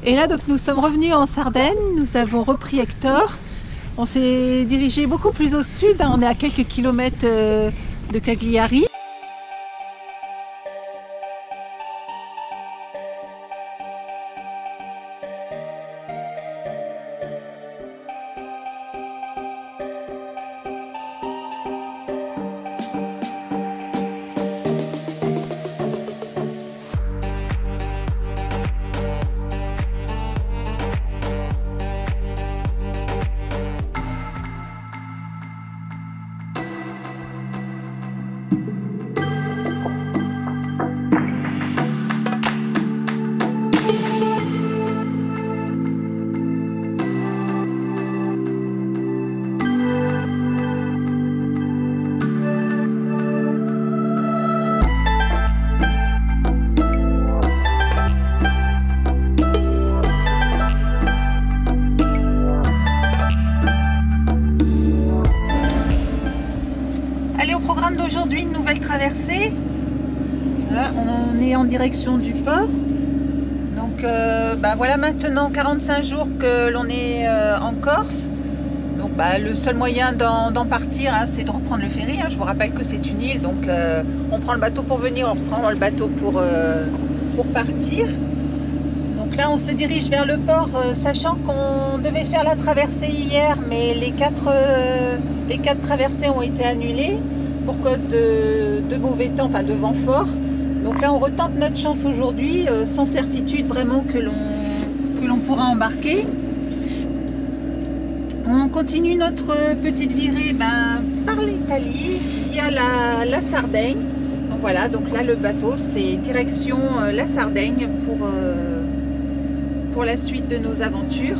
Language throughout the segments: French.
Et là, donc, nous sommes revenus en Sardaigne, nous avons repris Hector. On s'est dirigé beaucoup plus au sud, hein, on est à quelques kilomètres de Cagliari. Allez, au programme d'aujourd'hui, une nouvelle traversée. Là, on est en direction du port. Donc voilà maintenant 45 jours que l'on est en Corse. Donc le seul moyen d'en partir, hein, c'est de reprendre le ferry. Hein. Je vous rappelle que c'est une île, donc on prend le bateau pour venir, on reprend le bateau pour partir. Donc là, on se dirige vers le port, sachant qu'on devait faire la traversée hier, mais les quatre traversées ont été annulées pour cause de mauvais temps, enfin de vent fort. Donc là, on retente notre chance aujourd'hui, sans certitude vraiment que l'on pourra embarquer. On continue notre petite virée par l'Italie via la Sardaigne. Donc voilà, donc là le bateau c'est direction la Sardaigne pour la suite de nos aventures.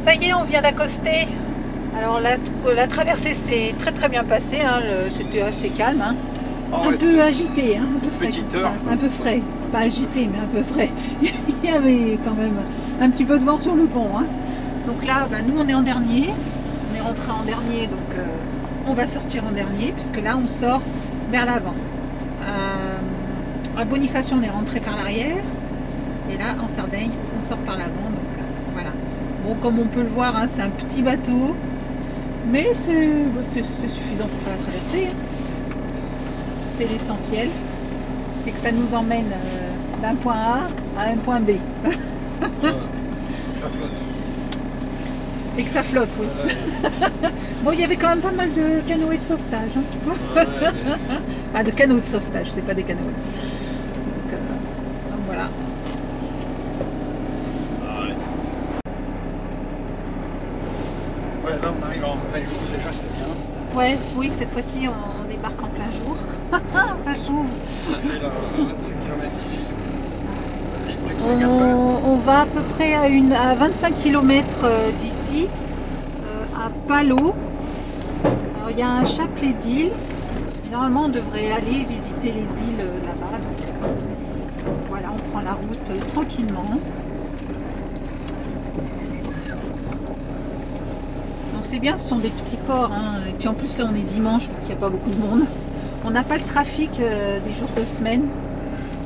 Ça y est, on vient d'accoster. Alors la traversée s'est très bien passée, hein. C'était assez calme, hein. Un peu agité, hein, un peu frais. Un peu frais, pas agité mais un peu frais. Il y avait quand même un petit peu de vent sur le pont, hein. Donc là, nous on est en dernier, on est rentré en dernier, donc on va sortir en dernier, puisque là on sort vers l'avant. À Boniface on est rentré par l'arrière, et là en Sardaigne on sort par l'avant, donc voilà. Bon, comme on peut le voir, hein, c'est un petit bateau, mais c'est suffisant pour faire la traversée, hein. C'est l'essentiel, c'est que ça nous emmène d'un point A à un point B. Ça flotte. Et que ça flotte, oui. Bon, il y avait quand même pas mal de canoës de sauvetage, hein. Enfin, de canots de sauvetage, c'est pas des canoës. Donc voilà. Ouais, là on arrive en belle écoute déjà, c'est bien. Ouais, oui, cette fois-ci on on débarque en plein jour. Ça chauffe. On va à peu près à 25 km d'ici, à Palau. Alors il y a un chapelet d'îles. Et normalement on devrait aller visiter les îles là-bas. Donc voilà, on prend la route tranquillement. Donc c'est bien, ce sont des petits ports, hein. Et puis en plus là on est dimanche, donc il n'y a pas beaucoup de monde. On n'a pas le trafic des jours de semaine.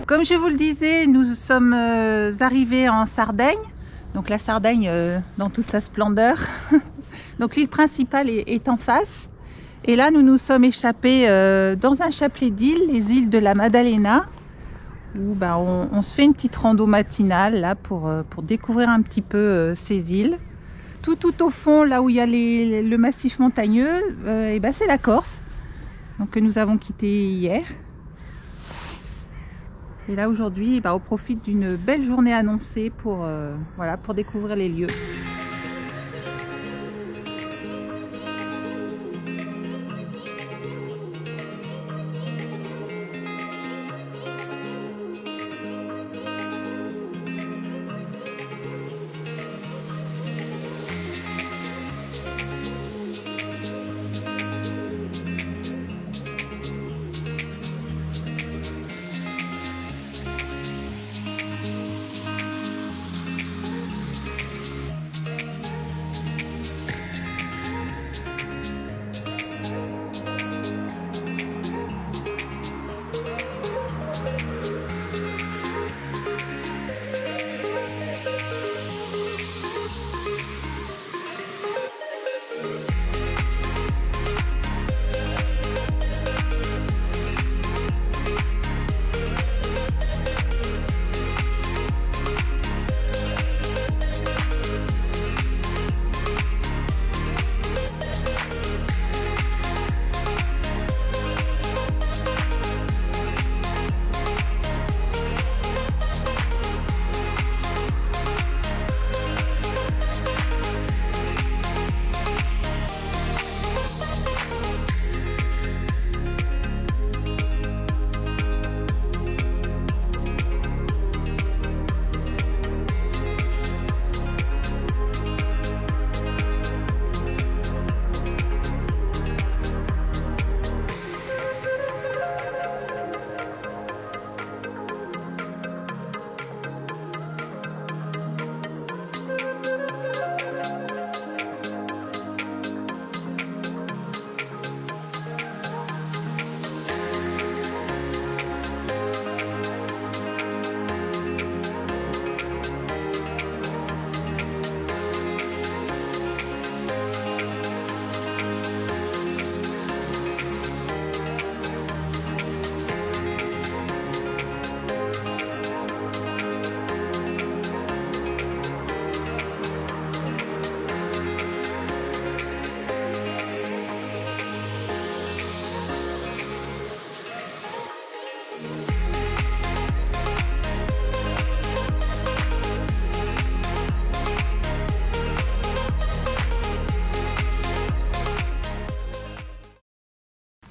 Comme je vous le disais, nous sommes arrivés en Sardaigne. Donc la Sardaigne dans toute sa splendeur. Donc l'île principale est en face. Et là nous nous sommes échappés dans un chapelet d'îles, les îles de la Maddalena. Où on se fait une petite rando matinale là, pour découvrir un petit peu ces îles. Tout au fond, là où il y a le massif montagneux, c'est la Corse. Donc, que nous avons quitté hier. Et là aujourd'hui, on profite d'une belle journée annoncée pour découvrir les lieux.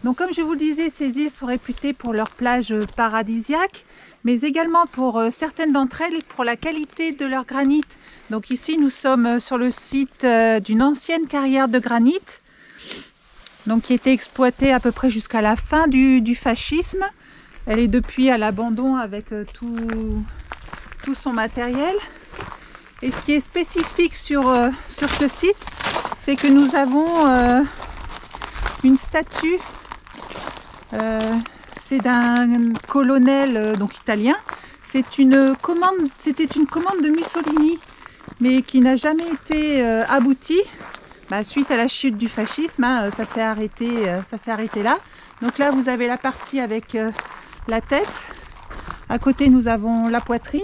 Donc comme je vous le disais, ces îles sont réputées pour leurs plages paradisiaques, mais également pour certaines d'entre elles pour la qualité de leur granit. Donc ici nous sommes sur le site d'une ancienne carrière de granit, donc qui était exploitée à peu près jusqu'à la fin du fascisme. Elle est depuis à l'abandon avec tout son matériel. Et ce qui est spécifique sur ce site, c'est que nous avons une statue. C'est d'un colonel donc italien. C'était une commande de Mussolini, mais qui n'a jamais été aboutie. Suite à la chute du fascisme, ça s'est arrêté là. Donc là, vous avez la partie avec la tête. À côté, nous avons la poitrine.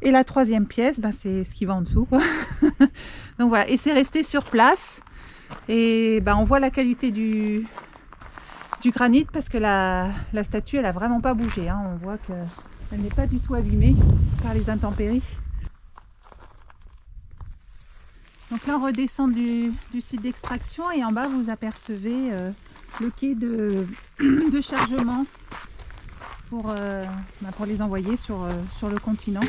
Et la troisième pièce, c'est ce qui va en dessous, quoi. Donc voilà, et c'est resté sur place. Et on voit la qualité du granit parce que la statue, elle a vraiment pas bougé, hein. On voit qu'elle n'est pas du tout abîmée par les intempéries. Donc là, on redescend du site d'extraction et en bas, vous apercevez le quai de chargement pour les envoyer sur le continent.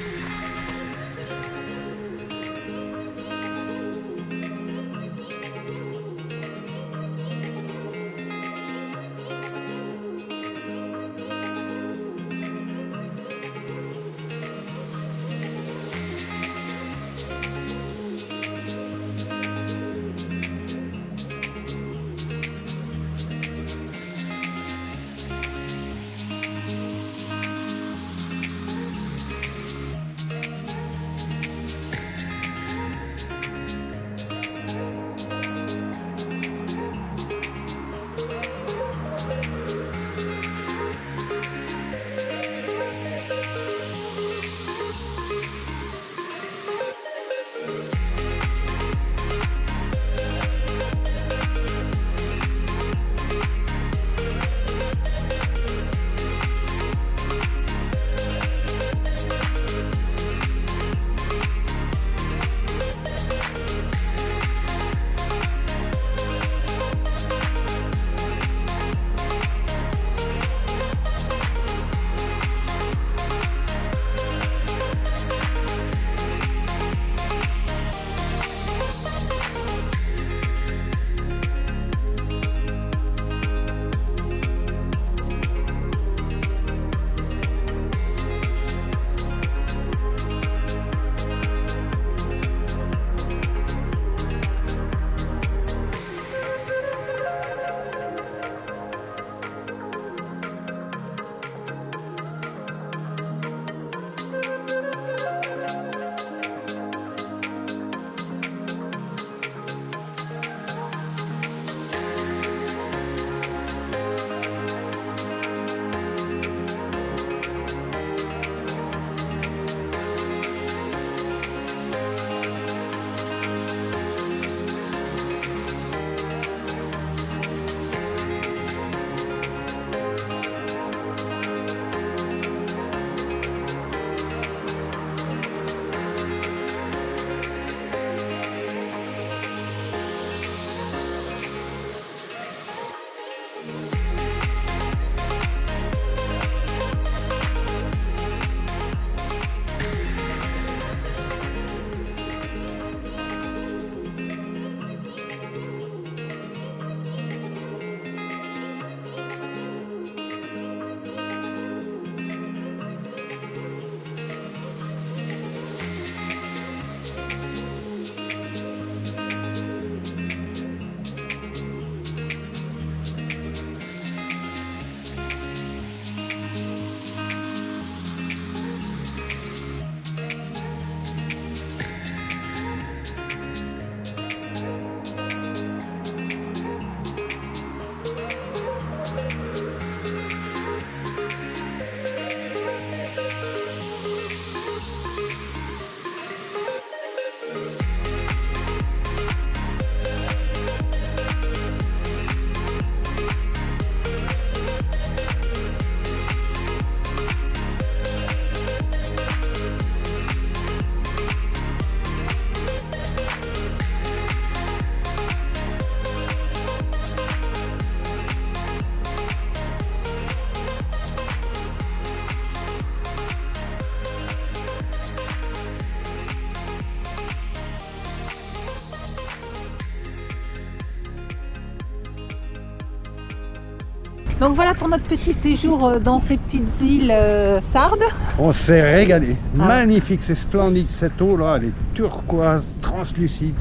Donc voilà pour notre petit séjour dans ces petites îles sardes. On s'est régalé. Magnifique, c'est splendide. Cette eau là, elle est turquoise, translucide.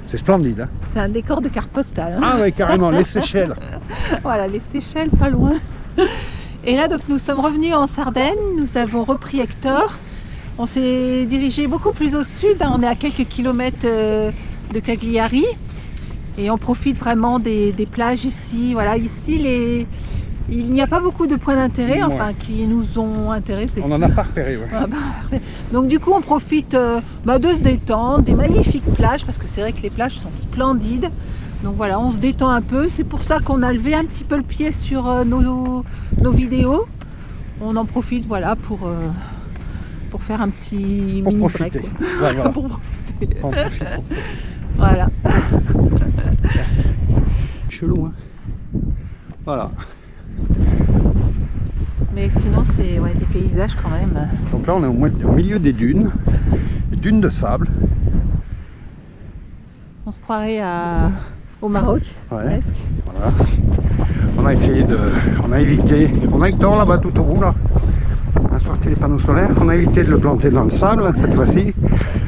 C'est splendide. Hein. C'est un décor de carte postale. Hein. Ah oui, carrément, les Seychelles. Voilà, les Seychelles, pas loin. Et là, donc, nous sommes revenus en Sardaigne. Nous avons repris Hector. On s'est dirigé beaucoup plus au sud. Hein. On est à quelques kilomètres de Cagliari. Et on profite vraiment des plages ici. Voilà, ici, il n'y a pas beaucoup de points d'intérêt, enfin, qui nous ont intéressés. On n'en a pas repéré, ouais. Ah bah, donc du coup, on profite de se détendre, des magnifiques plages, parce que c'est vrai que les plages sont splendides. Donc voilà, on se détend un peu. C'est pour ça qu'on a levé un petit peu le pied sur nos vidéos. On en profite, voilà, pour faire un petit mini break. Ouais, voilà. Pour profiter. Pour profiter. Voilà. Chelou, hein. Voilà. Mais sinon, c'est ouais, des paysages quand même. Donc là, on est au milieu des dunes de sable. On se croirait au Maroc, Ouais. presque. Voilà. On a essayé on a évité, on a dans là-bas tout au bout là. On a sorti les panneaux solaires, on a évité de le planter dans le sable cette fois-ci.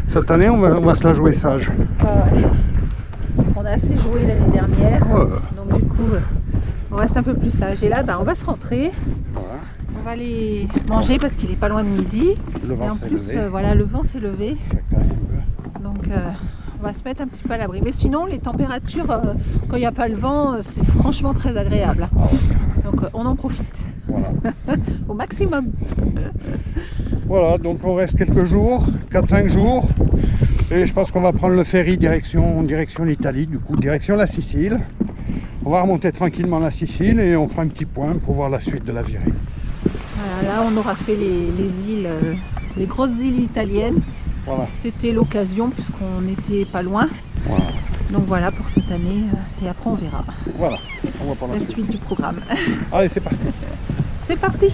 Cette année, on va se la jouer sage. Ouais. On a assez joué l'année dernière, Ouais. donc du coup, on reste un peu plus sage. Et là, on va se rentrer. Voilà. On va aller manger parce qu'il est pas loin de midi. Le Et vent en s'est plus, levé. voilà, le vent s'est levé. Chacun un peu. Donc, on va se mettre un petit peu à l'abri. Mais sinon, les températures, quand il n'y a pas le vent, c'est franchement très agréable. Ah ouais. Donc, on en profite Voilà. au maximum. Voilà, donc on reste quelques jours, 4-5 jours. Et je pense qu'on va prendre le ferry direction l'Italie, du coup, direction la Sicile. On va remonter tranquillement la Sicile et on fera un petit point pour voir la suite de la virée. Voilà, là, on aura fait les îles, les grosses îles italiennes. Voilà. C'était l'occasion puisqu'on n'était pas loin. Voilà. Donc voilà pour cette année. Et après, on verra Voilà. On va pour la suite du programme. Allez, c'est parti. C'est parti!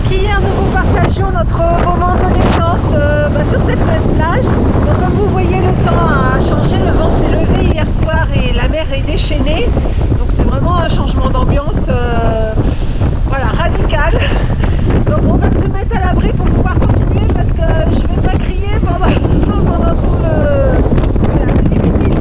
Hier, nous vous partagions notre moment de détente sur cette même plage. Donc comme vous voyez, le temps a changé, le vent s'est levé hier soir et la mer est déchaînée. Donc c'est vraiment un changement d'ambiance voilà, radical. Donc on va se mettre à l'abri pour pouvoir continuer parce que je ne vais pas crier pendant tout le... Voilà, c'est difficile.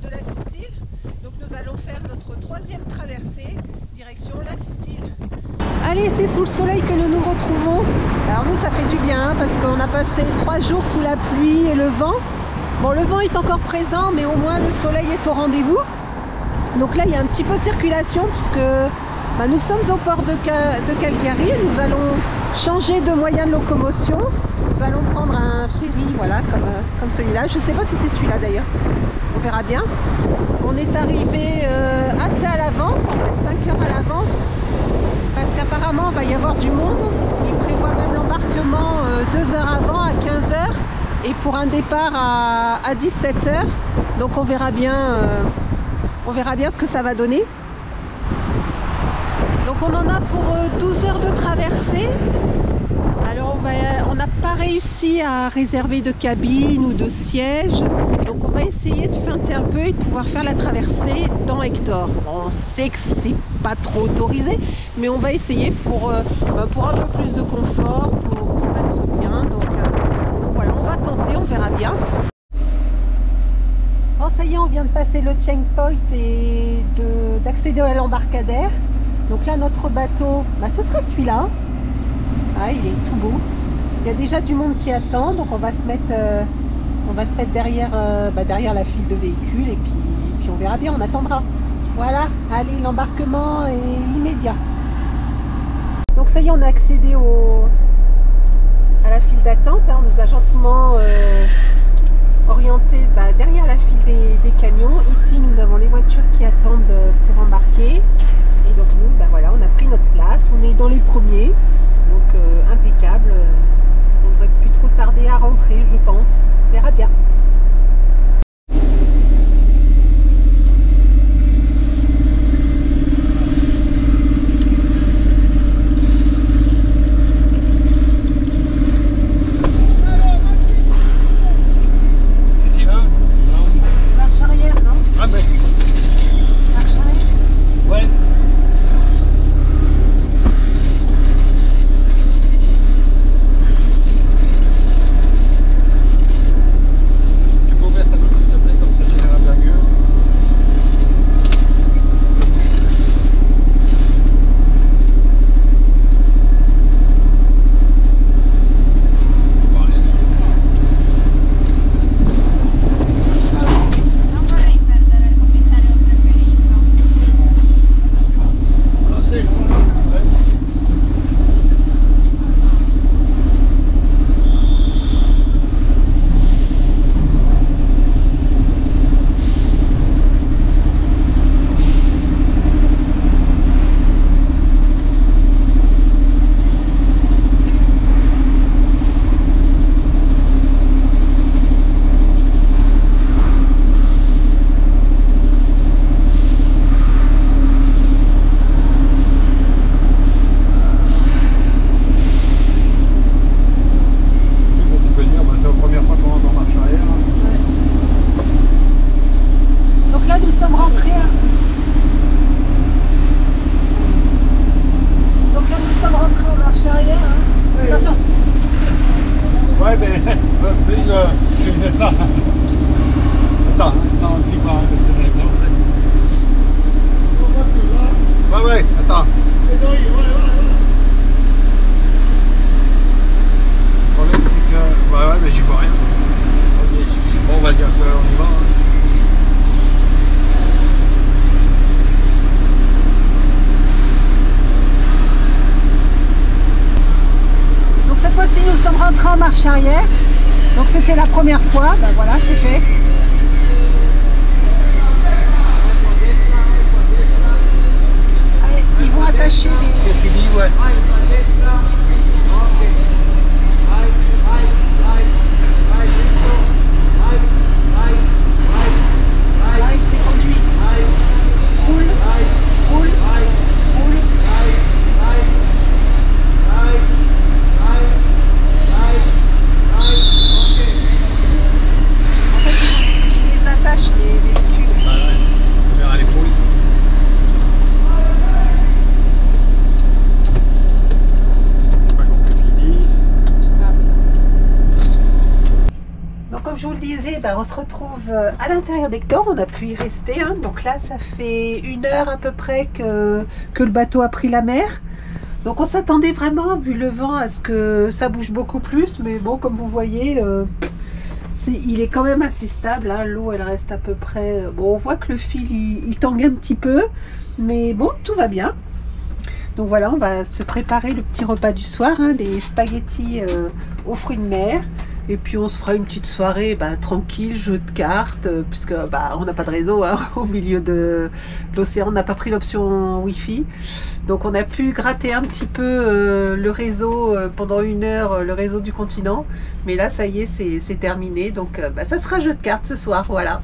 De la Sicile. Donc nous allons faire notre troisième traversée direction la Sicile. Allez, c'est sous le soleil que nous nous retrouvons. Alors nous, ça fait du bien parce qu'on a passé 3 jours sous la pluie et le vent. Bon, le vent est encore présent, mais au moins le soleil est au rendez-vous. Donc là, il y a un petit peu de circulation puisque nous sommes au port de Cagliari. Nous allons changer de moyen de locomotion. Nous allons prendre un un ferry, voilà, comme celui-là. Je ne sais pas si c'est celui-là d'ailleurs, on verra bien. On est arrivé assez à l'avance, en fait 5 heures à l'avance, parce qu'apparemment il va y avoir du monde. Ils prévoient même l'embarquement 2 heures avant, à 15 heures, et pour un départ à 17 heures. Donc on verra bien ce que ça va donner. Donc on en a pour 12 heures de traversée. Alors on n'a pas réussi à réserver de cabine ou de siège. Donc on va essayer de feinter un peu et de pouvoir faire la traversée dans Hector. On sait que c'est pas trop autorisé, mais on va essayer pour un peu plus de confort, pour être bien. Donc voilà, on va tenter, on verra bien. Bon, ça y est, on vient de passer le checkpoint et d'accéder à l'embarcadère. Donc là, notre bateau, ce sera celui-là. Ah, il est tout beau. Il y a déjà du monde qui attend, donc on va se mettre derrière la file de véhicules et puis on verra bien, on attendra. Voilà, allez, l'embarquement est immédiat. Donc ça y est, on a accédé à la file d'attente. On nous a gentiment orienté derrière la file des camions. Ici, nous avons les voitures qui attendent pour embarquer. Et donc nous, voilà, on a pris notre place, on est dans les premiers, donc impeccable. On ne devrait plus trop tarder à rentrer, je pense. On verra bien. Marche arrière, non? Ah ben. Marche arrière. Ouais. En marche arrière, donc c'était la première fois, voilà, c'est fait. Allez, ils vont attacher les... Qu'est-ce qu'il dit, ouais. Là, il s'est conduit. Roule, roule, roule. Les véhicules. On verra les fouilles. Je sais pas compris ce qu'il dit. Donc comme je vous le disais, on se retrouve à l'intérieur d'Hector, on a pu y rester. Donc là, ça fait 1 heure à peu près que le bateau a pris la mer. Donc on s'attendait vraiment, vu le vent, à ce que ça bouge beaucoup plus. Mais bon, comme vous voyez... il est quand même assez stable, l'eau elle reste à peu près... Bon, on voit que le fil il tangue un petit peu, mais bon, tout va bien. Donc voilà, on va se préparer le petit repas du soir, des spaghettis aux fruits de mer. Et puis on se fera une petite soirée tranquille, jeu de cartes, puisque on n'a pas de réseau hein, au milieu de l'océan. On n'a pas pris l'option Wi-Fi. Donc on a pu gratter un petit peu le réseau pendant 1 heure, le réseau du continent. Mais là, ça y est, c'est terminé. Donc ça sera jeu de cartes ce soir, voilà.